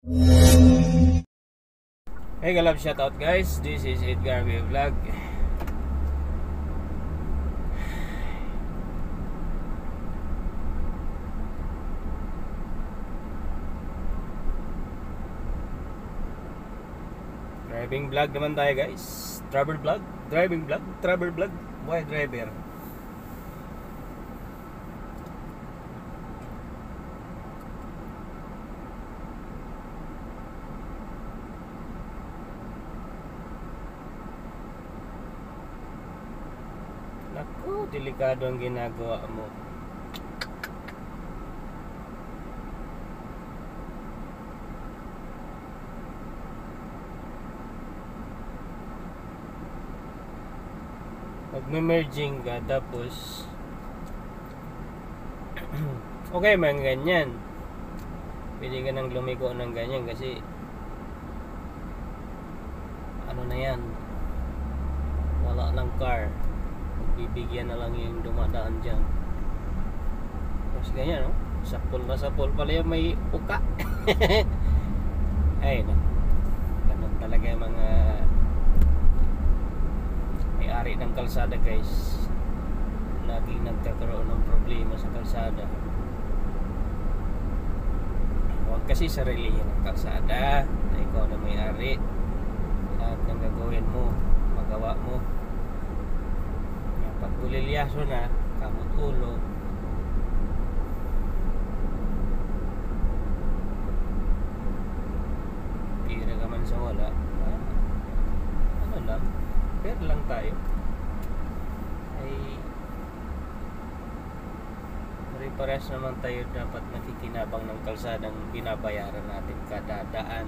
Hey galap, shout out guys. This is Edgar Vlog. Driving vlog naman tayo guys. Travel vlog, driving vlog, travel vlog. Boy driver. Naku, delikado ang ginagawa mo. Pag-merging ka tapos okay man ganyan, pwede ka nang lumiko ng ganyan kasi ano na yan, wala ng car, bibigyan na lang yung dumadaan dyan. Tapos ganyan, no? Sapul na sapul pala yung may uka. Ay no, ganun talaga yung mga may-ari ng kalsada guys. Laging nagkakaroon ng problema sa kalsada. Huwag kasi sarilihin ang kalsada na ikaw na may-ari. Lahat ng gagawin mo, magawa mo. Pag bulilyaso na, kamot ulo, pira ka man sa wala, ano lang, fair lang tayo. Ay pare-pares naman tayo dapat nakikinabang ng kalsadang binabayaran natin kada daan.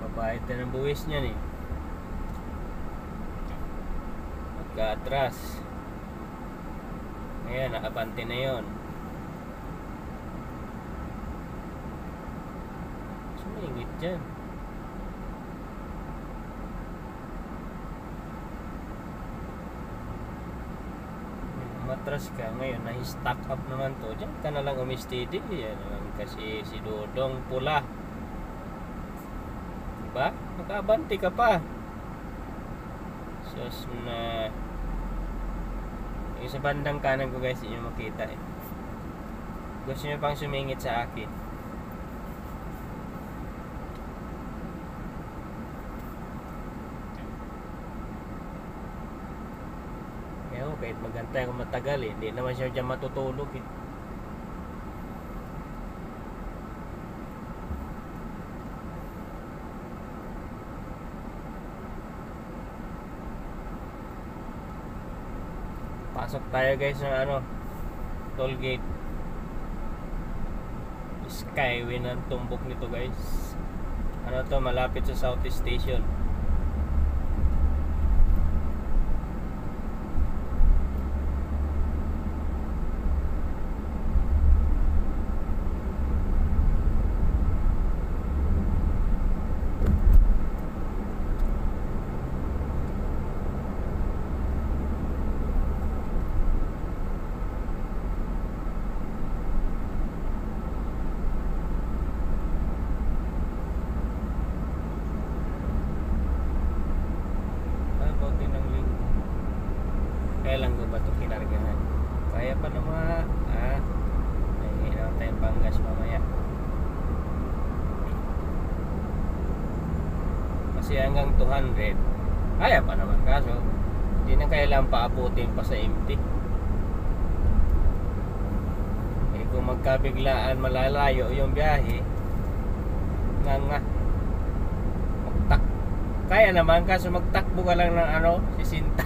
Babayad na ng buwis niyan eh. Pagka-atras, ayan, nakabante na yun. Sumingit dyan. Matras ka ngayon, na-stack up naman to. Diyan ka na lang umistidi. Yan naman kasi si Dodong pula, diba? Nakabante ka pa. Sus na. Yung sa bandang kanan ko guys, inyo makita eh. Gusto nyo pang sumingit sa akin. Kaya kahit magantay kung matagal eh, hindi naman siya dyan matutulog eh. Pasok tayo guys ng ano, toll gate. Skyway ng tumbok nito guys. Ano to, malapit sa Southeast Station. Kailan ko ba ito kinargahan? Kaya pa na mga may naman tayong panggas mamaya. Kasi hanggang 200 kaya pa naman, kaso hindi na kailangan paabutin pa sa empty. Eh kung magkabiglaan malalayo yung biyahe, nga magtak kaya naman, kaso magtakbo ka lang ng ano, 60.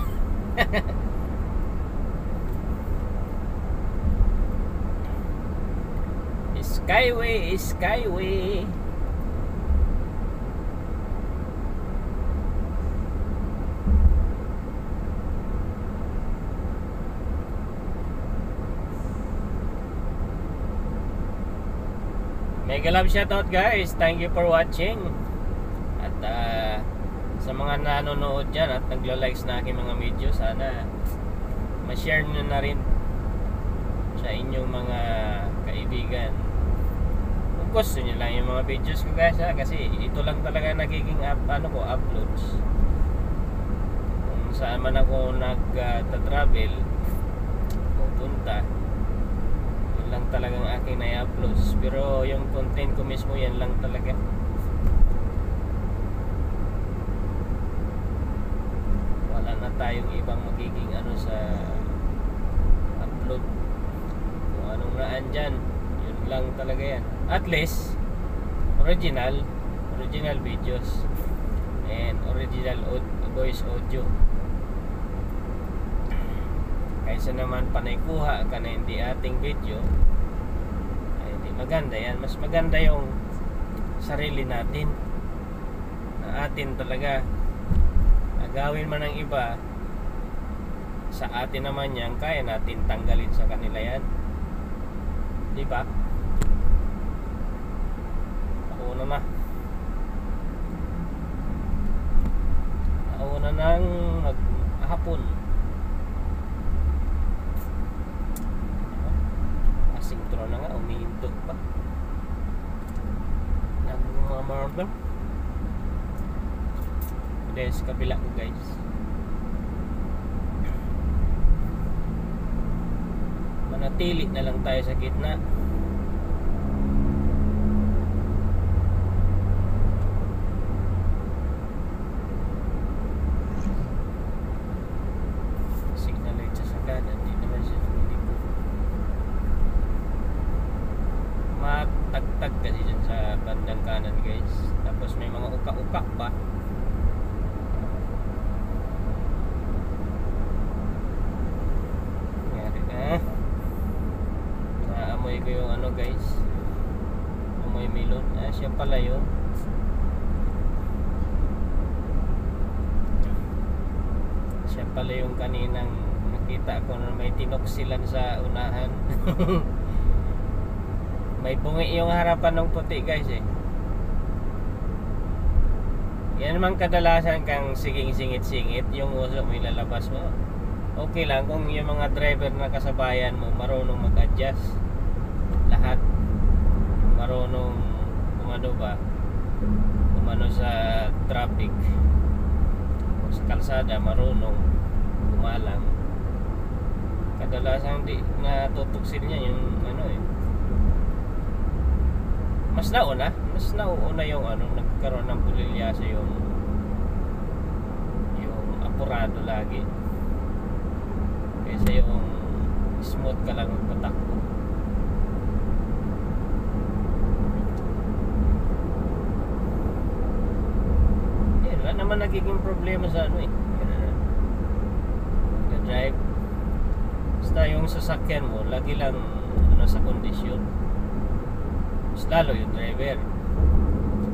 Skyway, Skyway. Mega love shoutout guys. Thank you for watching. At sa mga nanonood dyan at nagla-likes na aking mga video, sana ma-share nyo na rin sa inyong mga kaibigan gusto nyo lang yung mga videos ko guys ha, kasi ito lang talaga nagiging uploads. Kung saan man ako nag-travel pupunta, yun lang talagang aking na-uploads. Pero yung content ko mismo, yan lang talaga. Wala na tayong ibang magiging sa upload. Kung anong naan dyan, yun lang talaga yan. At least original videos and original voice audio, kaysa naman panay kuha ka na hindi ating video, ay hindi maganda yan. Mas maganda yung sarili natin na atin talaga. Agawin man ng iba, sa atin naman yan, kaya natin tanggalin sa kanila yan, di ba? Nauna nang maghapon. Asintro na nga, umihintog pa. Nagmamarbang. Dahil sa kabila ko guys. Manatili na lang tayo sa gitna. Matagtag kasi dyan sa bandang kanan guys. Tapos may mga uka-uka pa. Ngari na. Naamoy ko yung guys, amoy melon. Siya pala yun. Siya pala yung kaninang nakita ko na may tinoksilan sa unahan. May bungi yung harapan ng puti guys eh. Yan naman kadalasan kang siging-singit-singit, yung uso mo ilalabas mo. Okay lang kung yung mga driver na kasabayan mo marunong mag-adjust. Lahat marunong umano sa traffic o sa kalsada, marunong kumalang. Kadalasan di natutuksil niya yung mas nauna yung nagkaroon ng pulilyasa yung apurado lagi kaysa yung smooth ka lang magpatakbo. Wala naman nagiging problema sa drive. Basta yung sasakyan mo lagi lang sa kondisyon. Mas lalo yung driver.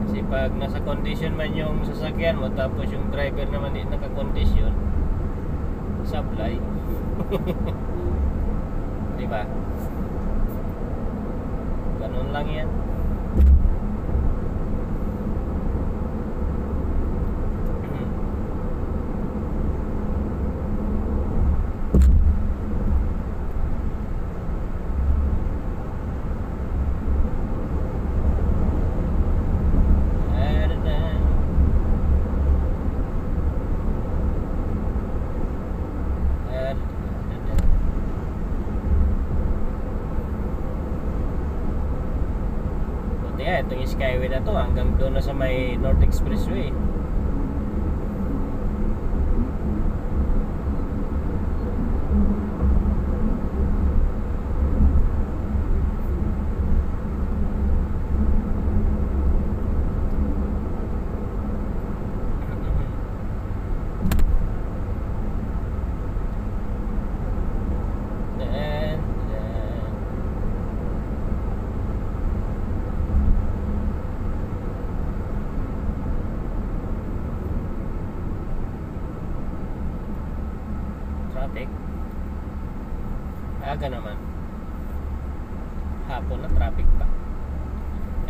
Kasi pag nasa condition man yung sasakyan mo, tapos yung driver naman hindi naka-condition, sablay. Diba? Ganun lang yan. Itong Skyway na to hanggang doon na sa may North Expressway. Traffic. Aga naman. Hapon na traffic pa.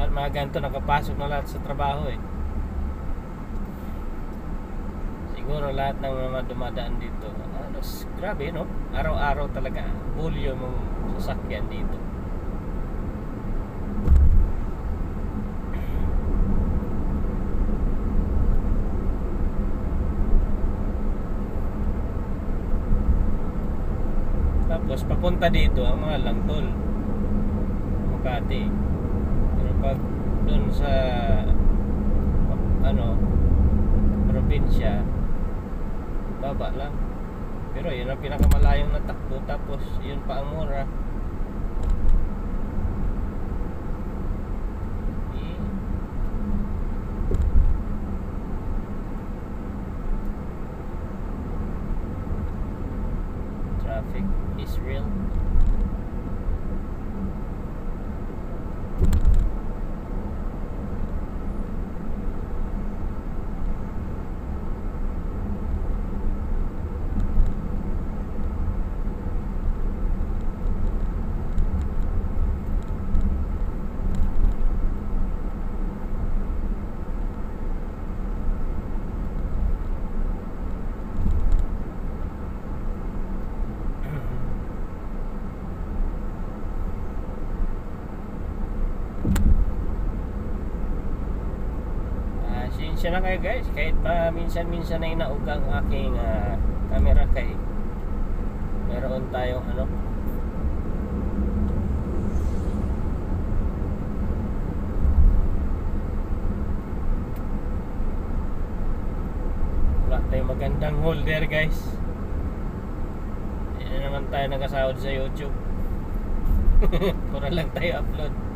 At mga ganito nakapasok na lahat sa trabaho eh. Siguro lahat ng mga dumadaan dito. Grabe no? Araw-araw talaga. Bulyo mong sasakyan dito. papunta dito ang mga lang tol, Makati. Pero pag doon sa ano probinsya, baba lang. Pero yun ang pinakamalayong natakbo, tapos yun pa ang mura. Traffic is real. Siya na kayo guys, kahit pa minsan-minsan ay inaug ang aking camera, kay meron tayong ano, wala tayong magandang holder guys. Hindi na naman tayo nag-asahod sa YouTube. Pura lang tayo upload.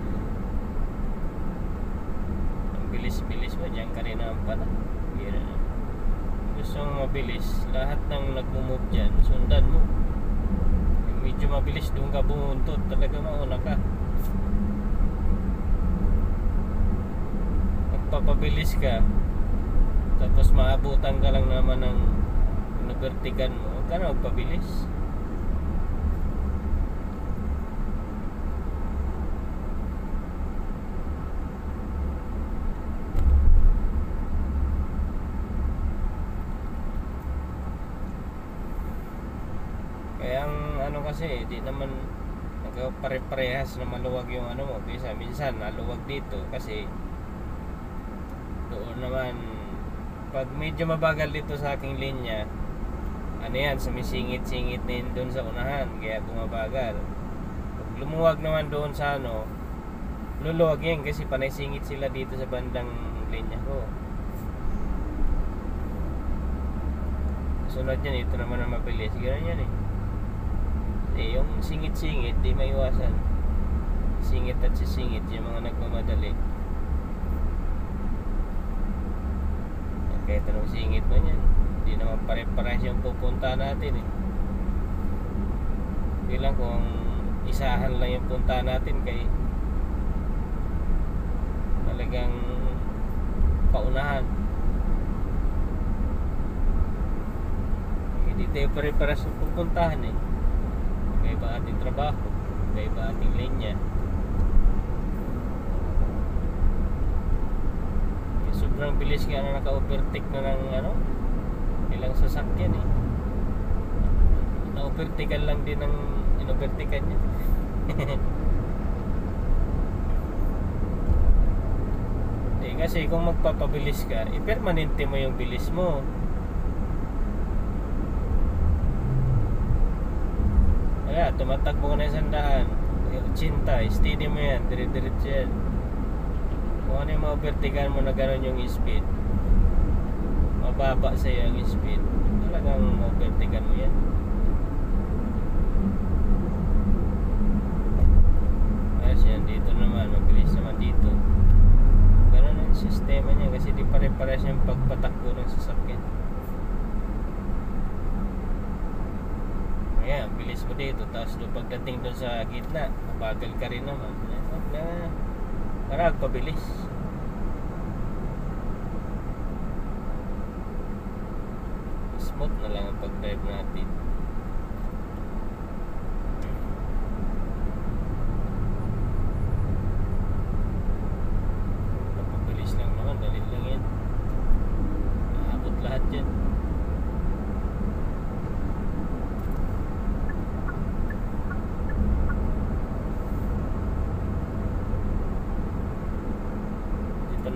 Bilis-bilis mo dyan ka rin naman pala. Gusto mong mabilis, lahat ng nagmumove dyan, sundan mo. Yung medyo mabilis, doon ka bumuntot, talaga mauna ka. Magpapabilis ka, tapos maabutan ka lang naman ng nabertigan mo, huwag ka na magpabilis. Kaya ang ano kasi, di naman nagpare-parehas na maluwag yung ano mo. Minsan naluwag dito kasi doon naman pag medyo mabagal dito sa aking linya, ano yan, sumisingit-singit din doon sa unahan, kaya bumabagal. Pag lumuwag naman doon sa ano, luluwag yan kasi panay singit sila dito sa bandang linya ko. Sunod yan, ito naman ang mabilis, gano'n yan eh. Yung singit-singit di maiwasan. Singit at sisingit yung mga nagmamadali. Kahit anong singit mo yan, hindi naman pare-pares yung pupunta natin eh. Bilang kung isahan lang yung punta natin, kay talagang paunahan. Hindi tayo pare-pares yung pupuntahan eh. Iba ating trabaho, iba ating linya. Sobrang bilis nga na naka-overtake na ng ano, ilang sasakyan eh. Na-overtakean lang din ng in-overtakean niya. Kasi kung magpapabilis ka, permanente mo yung bilis mo. Kaya tumatakbo ka na 100, 80, steady mo yan, dire-diretso yan. Kung ano yung ma-overtakean mo na gano'n yung speed, mababa sa'yo ang speed, talagang ma-overtakean mo yan. Ayos yan, dito naman, mabilis naman dito. Gano'n ang sistema niya kasi di pare-pares yung pagpatakbo ng sasakyan. Ayan, bilis mo dito, tapos pagdating doon sa gitna, mabagal ka rin naman. Para pabilis. Smooth na lang ang pag-drive natin. Pabilis lang naman, dali lang yan. Maabot lahat yan.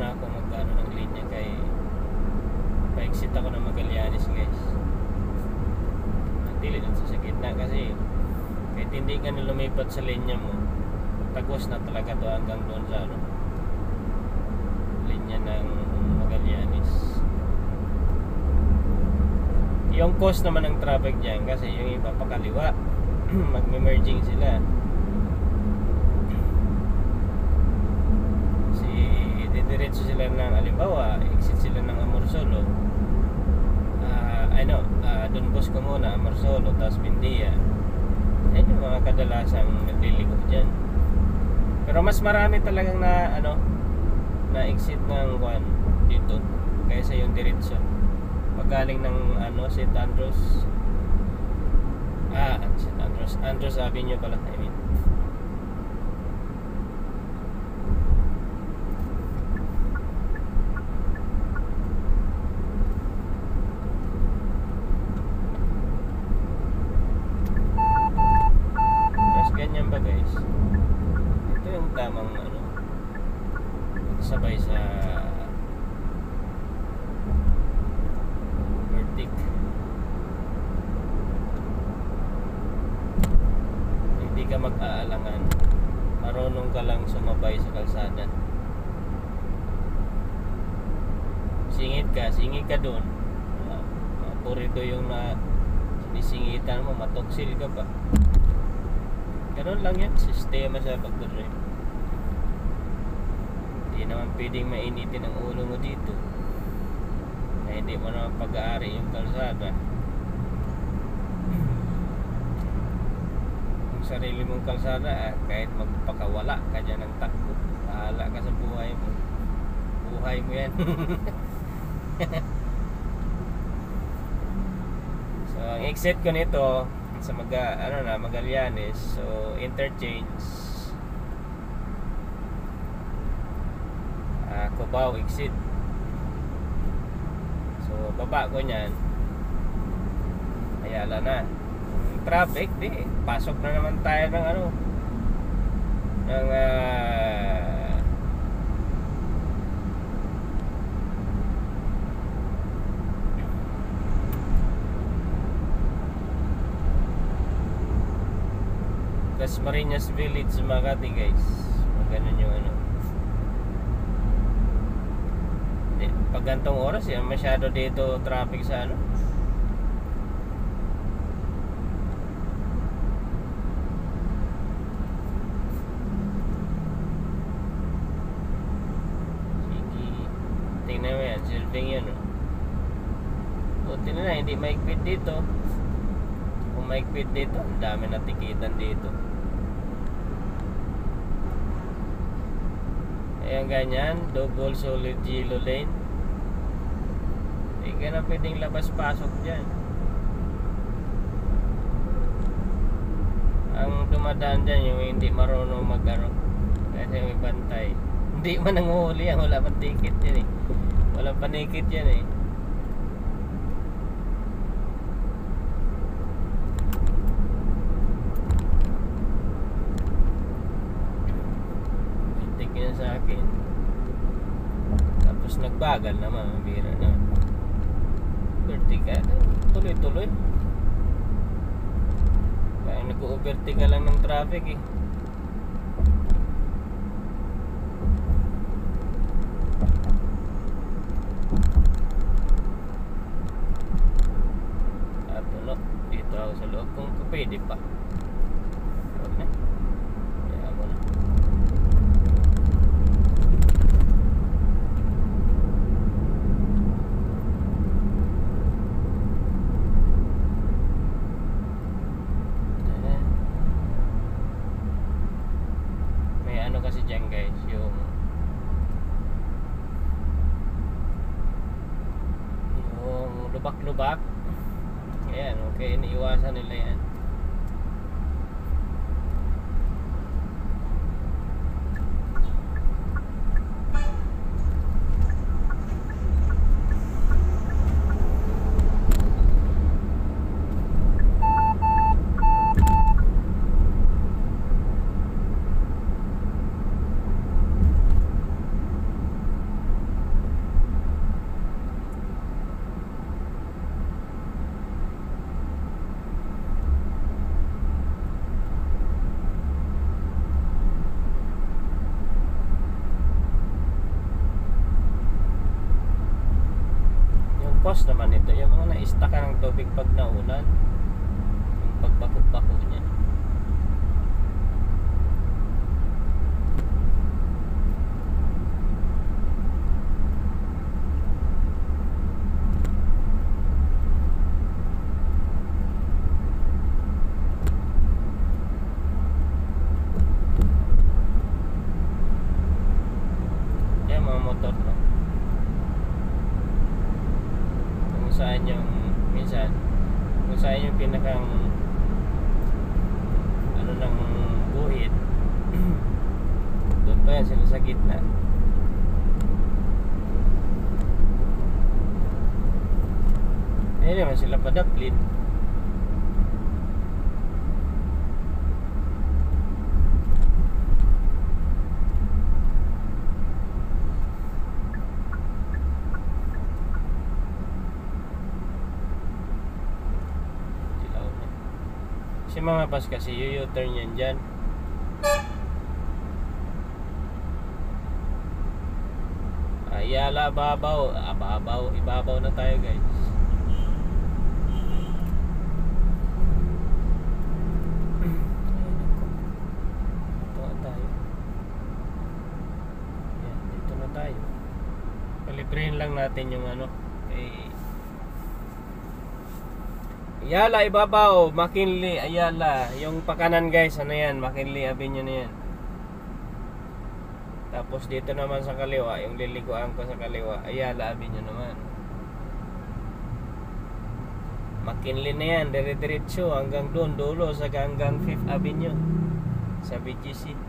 Na ako magkano ng linya, kay pa-exit ako ng Magallanes guys. Nagdili dun sa gitna kasi kahit hindi ka na lumipat sa linya mo, tagos na talaga to hanggang doon sa ano, linya ng Magallanes. Yung cost naman ng traffic dyan, kasi yung iba pakaliwa mag-merging sila. Didiretso sila ng halimbawa, exit sila ng Amorsolo, Don Bosco muna, Amorsolo, tapos Bindia. Yan yung mga kadalasang nagliligo dyan. Pero mas marami talagang na exit ng dito kaysa yung diretso paggaling ng St. Andrews Andrews Avenue pala, I mean. Tapos ganyan ba guys, ito yung tamang sabay sa vertic. Hindi ka mag-aalangan, marunong ka lang sumabay sa kalsada. Singit ka doon, purido yung sinisingitan mo, matoksil ka pa. Ganun lang yan, sistema sa pagdadrive. Hindi naman pwedeng mainitin ang ulo mo dito na hindi mo naman pag-aari yung kalsada. Yung sarili mong kalsada, kahit magpakawala ka dyan ng takbo, bahala ka sa buhay mo. Buhay mo yan. So ang exit ko nito sa Magallanes, so interchange Cubao exit. So baba ko niyan, Ayala na. Traffic pasok na naman tayo ng Dasmariñas Village, Makati guys. Ganun yung pag gantong oras yan, masyado dito traffic sa sige, tingnan mo yan, silving yan buti na hindi maigpit dito. Kung maigpit dito, ang dami na tikitan dito. Ayan ganyan, double solid yellow lane. Hindi ka na pwedeng labas-pasok dyan. Ang dumadaan dyan yung hindi marunong kasi may bantay. Hindi man nanguhuli yan, wala pa ticket yan wala panikit yan sa akin. Tapos nagbagal naman, mabira na. Vertical, tuloy-tuloy. Kaya nag-overtake lang ng traffic dito ako sa loob kung pwede pa. Okay. Kaya mo na. Kasi dyan guys, yung lubak-lubak, ayan, okay, iniiwasan nila yan. hose naman ito, yung mga na-stack ng tubig pag naulan, yung pagbako-bako niya. Yan mga motor, no? Kung saan yung minsan, kung saan yung pinakang ano ng guhit, doon pa yan sila sa gitna. Ayun naman sila padaplin. Si mga bus kasi u-turn yan dyan. Ayala, babaw. Ibabaw na tayo guys. Ito na tayo. Yan, dito na tayo. Palibrihin lang natin yung ano. Ayala, ibabaw, McKinley, Ayala. Yung pakanan guys, ano yan, McKinley Avenue na yan. Tapos dito naman sa kaliwa, yung liliguan ko sa kaliwa, Ayala Avenue naman. McKinley na yan, dire-diretso hanggang doon, dulo sa hanggang 5th Avenue sa BGC.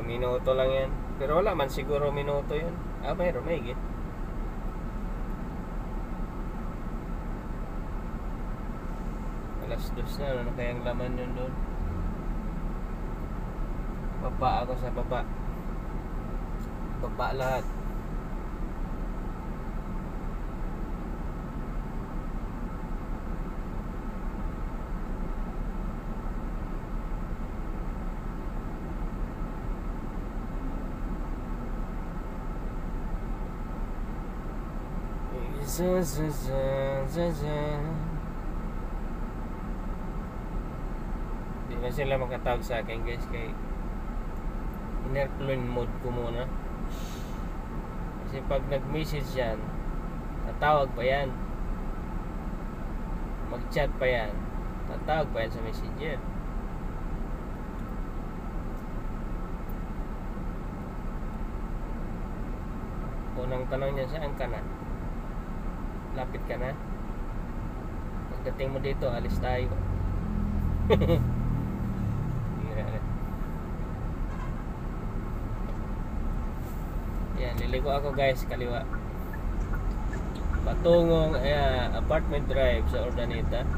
Minuto lang yan. Pero wala man siguro minuto yun. Mayroon, may higit. Alas 2 na. Ano kayang laman yun doon? Baba ako sa baba. Baba lahat. Di na sila makatawag sa akin guys, kay in-airplane mode ko muna. Kasi pag nag-message yan, tatawag pa yan, mag-chat pa yan, tatawag pa yan sa messenger. Unang tanong niya, saan ka na? Lapit ka na? Pagdating mo dito, alis tayo. Yan, liligo ako guys, kaliwa. Patungong apartment drive sa Urdaneta.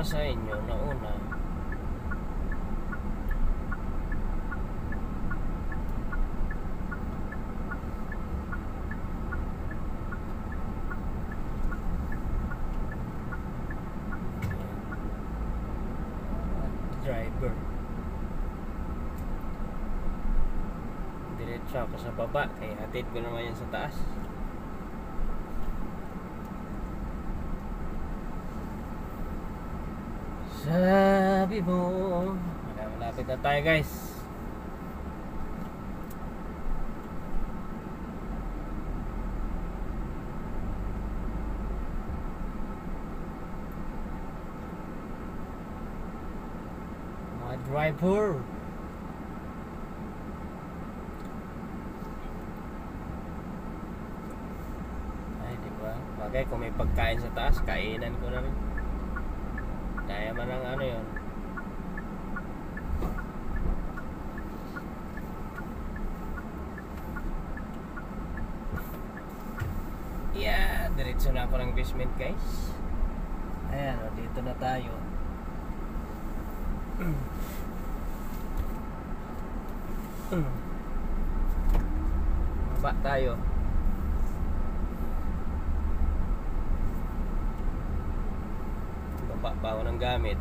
Sa inyo nauna driver, diretso ako sa baba kaya hatid ko naman yan sa taas. Sabi mo, malapit na tayo guys. Mga driver, ay diba, bagay kung may pagkain sa taas, kainan ko na rin. Kaya man ang ano yun. Yeah, diretso na ako ng basement guys. Ayan, o, dito na tayo. Baba tayo. Baba pa ako ng gamit.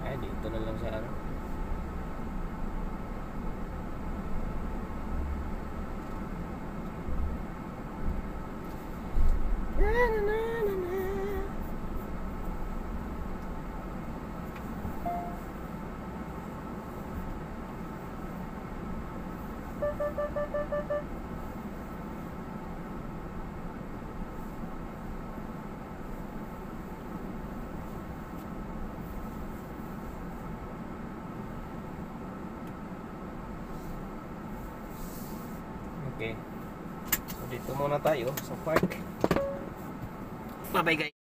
Ay, dito na lang sa ano. Okay. So dito muna tayo sa park. Bye bye guys.